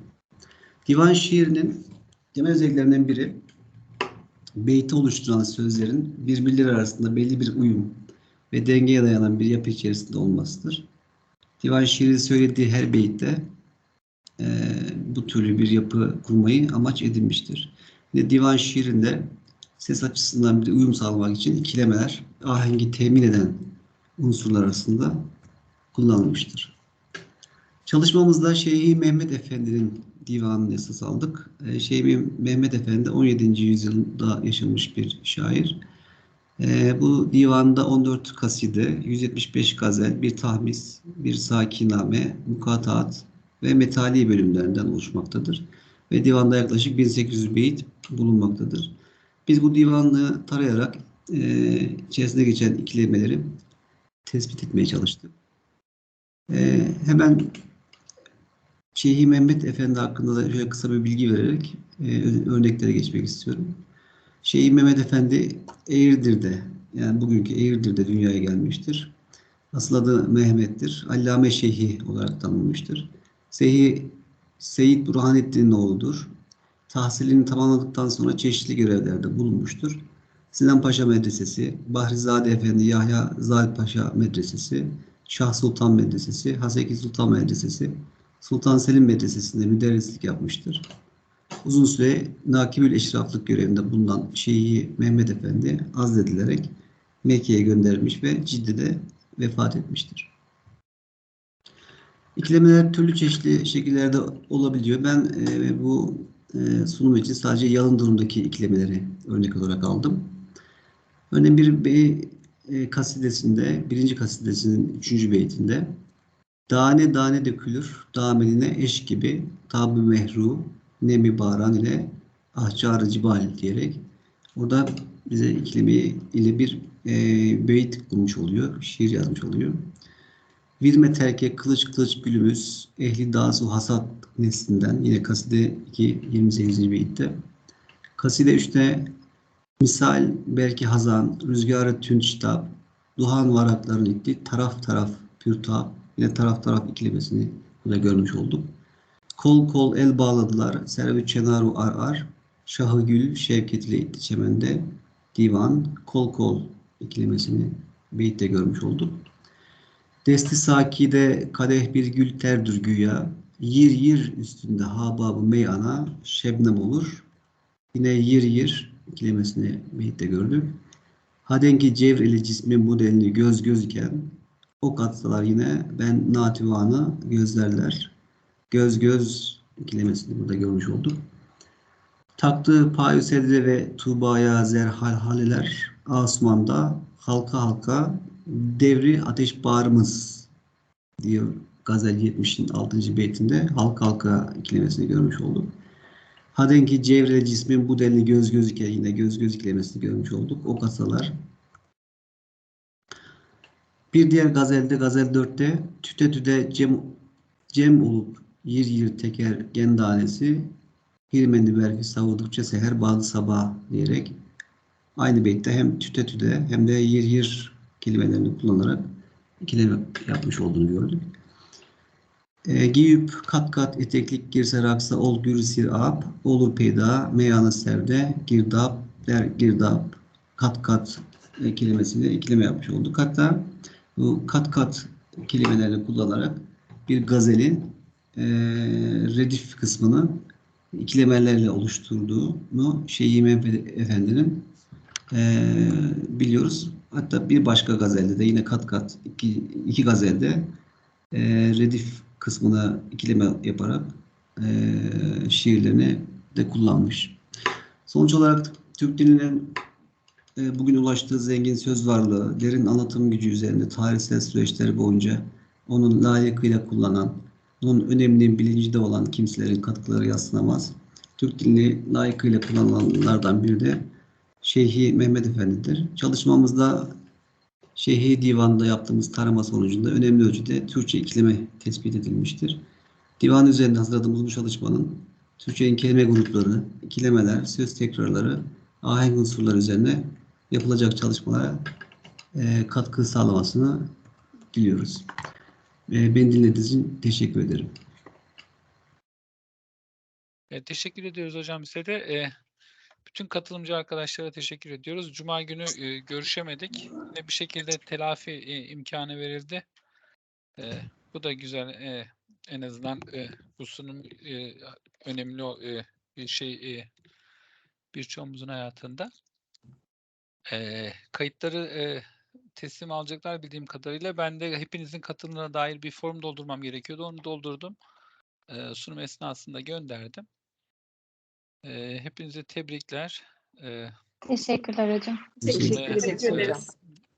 Divan şiirinin temel özelliklerinden biri beyti oluşturan sözlerin birbirleri arasında belli bir uyum ve dengeye dayanan bir yapı içerisinde olmasıdır. Divan şiiri söylediği her beytte bu türlü bir yapı kurmayı amaç edinmiştir. Ve divan şiirinde ses açısından bir uyum sağlamak için ikilemeler ahengi temin eden unsurlar arasında kullanılmıştır. Çalışmamızda Şeyhi Mehmet Efendi'nin divanını esas aldık. Şeyhi Mehmet Efendi 17. yüzyılda yaşamış bir şair. Bu divanda 14 kaside, 175 gazel, bir tahmis, bir sakiname, mukataat ve metali bölümlerinden oluşmaktadır. Ve divanda yaklaşık 1800 beyit bulunmaktadır. Biz bu divanı tarayarak içerisinde geçen ikilemeleri tespit etmeye çalıştık. Hemen Şeyhi Mehmet Efendi hakkında da şöyle kısa bir bilgi vererek örneklere geçmek istiyorum. Şeyhi Mehmet Efendi Eğirdir'de, yani bugünkü Eğirdir'de dünyaya gelmiştir. Asıl adı Mehmet'tir. Allame Şeyhi olarak tanınmıştır. Seyyid Burhanettin'in oğludur. Tahsilini tamamladıktan sonra çeşitli görevlerde bulunmuştur. Sinan Paşa Medresesi, Bahrizade Efendi Yahya Zahid Paşa Medresesi, Şah Sultan Medresesi, Haseki Sultan Medresesi, Sultan Selim Medresesi'nde müderrislik yapmıştır. Uzun süre nakibül eşraflık görevinde bulunan Şeyhi Mehmet Efendi azledilerek Mekke'ye gönderilmiş ve Cidde'de vefat etmiştir. İkilemeler türlü çeşitli şekillerde olabiliyor. Ben bu sunum için sadece yalın durumdaki ikilemeleri örnek olarak aldım. Örneğin bir kasidesinde, birinci kasidesinin 3. beytinde "Dane dane dökülür, damenine eş gibi, tab-ı mehru, nemi baran ile ahcar-ı cibal" diyerek orada bize iklimi ile bir beyit kurmuş oluyor, şiir yazmış oluyor. "Virme terke kılıç kılıç gülümüz, ehli dasu hasat neslinden", yine kaside 2, 28. beyitte. Kaside 3'te "Misal belki hazan, rüzgarı tün şitab, duhan varakların itti, taraf taraf pürtab", yine taraf taraf ikilemesini burada görmüş olduk. "Kol kol el bağladılar, servi çenaru ar ar, şahı gül şevket ile itti çemende", divan, kol kol ikilemesini beyitte görmüş olduk. "Desti sakide kadeh bir gül terdür güya, yir yir üstünde hababı meyana, şebnem olur", yine yir yir ikilemesini beyitte gördük. "Hadenki cevr ile cismin modelini göz göz iken, ok atsalar yine ben nativanı gözlerler", göz göz ikilemesini burada görmüş olduk. "Taktı payü sedre ve Tuğba'ya zerhal haleler, Asmanda halka halka devri ateş bağrımız" diyor Gazel 70'in 6. beytinde. Halka halka ikilemesini görmüş olduk. "Hadenki cevre cismin bu denli göz gözüken", yine göz göz ikilemesini görmüş olduk. "Ok atsalar Bir diğer gazelde, gazel 4'te tüte tüde cem olup yir teker gendanesi hirmendi berfi savurdukça seher bağlı sabah diyerek aynı beytte hem tüte tüde hem de yir kelimelerini kullanarak ikileme yapmış olduğunu gördük. Giyüp kat kat eteklik girse raksa ol gürsir ap olur peyda meyanı serde girdap der girdap kat kat kelimesiyle ikileme yapmış olduk. Hatta bu kat kat kelimelerini kullanarak bir gazelin redif kısmını ikilemelerle oluşturduğunu Şeyhi Mehmet Efendi'nin biliyoruz. Hatta bir başka gazelde de yine kat kat iki gazelde redif kısmına ikileme yaparak şiirlerini de kullanmış. Sonuç olarak Türk dilinin bugün ulaştığı zengin söz varlığı, derin anlatım gücü üzerinde tarihsel süreçleri boyunca onun layıkıyla kullanan, onun önemli bilincinde olan kimselerin katkıları yadsınamaz. Türk dilini layıkıyla kullananlardan biri de Şeyhi Mehmet Efendi'dir. Çalışmamızda Şeyhi Divanı'nda yaptığımız tarama sonucunda önemli ölçüde Türkçe ikileme tespit edilmiştir. Divan üzerinde hazırladığımız bu çalışmanın Türkçe'nin kelime grupları, ikilemeler, söz tekrarları, ahenk unsurları üzerine yapılacak çalışmalara katkı sağlamasını diliyoruz. Beni dinlediğiniz için teşekkür ederim. Teşekkür ediyoruz hocam size de. Bütün katılımcı arkadaşlara teşekkür ediyoruz. Cuma günü görüşemedik. Yine bir şekilde telafi imkanı verildi. Bu da güzel. En azından bu sunum önemli bir şey birçoğumuzun hayatında. Kayıtları teslim alacaklar bildiğim kadarıyla. Ben de hepinizin katılımına dair bir form doldurmam gerekiyordu. Onu doldurdum. Sunum esnasında gönderdim. Hepinize tebrikler. Teşekkürler hocam. Teşekkür ederiz Teşekkür hocam. ederiz.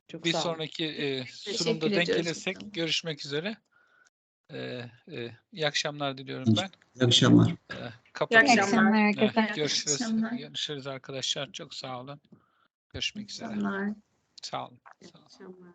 Çok Bir sağ olun. sonraki sunumda Teşekkür denk ediyoruz gelirsek hocam. görüşmek üzere. İyi akşamlar diliyorum ben. İyi akşamlar. İyi İyi Kapatıyorum. akşamlar herkese. Görüşürüz. akşamlar. Görüşürüz arkadaşlar. Çok sağ olun. Görüşmek üzere. İnsanlar. Sağ olun. Sağ olun. akşamlar.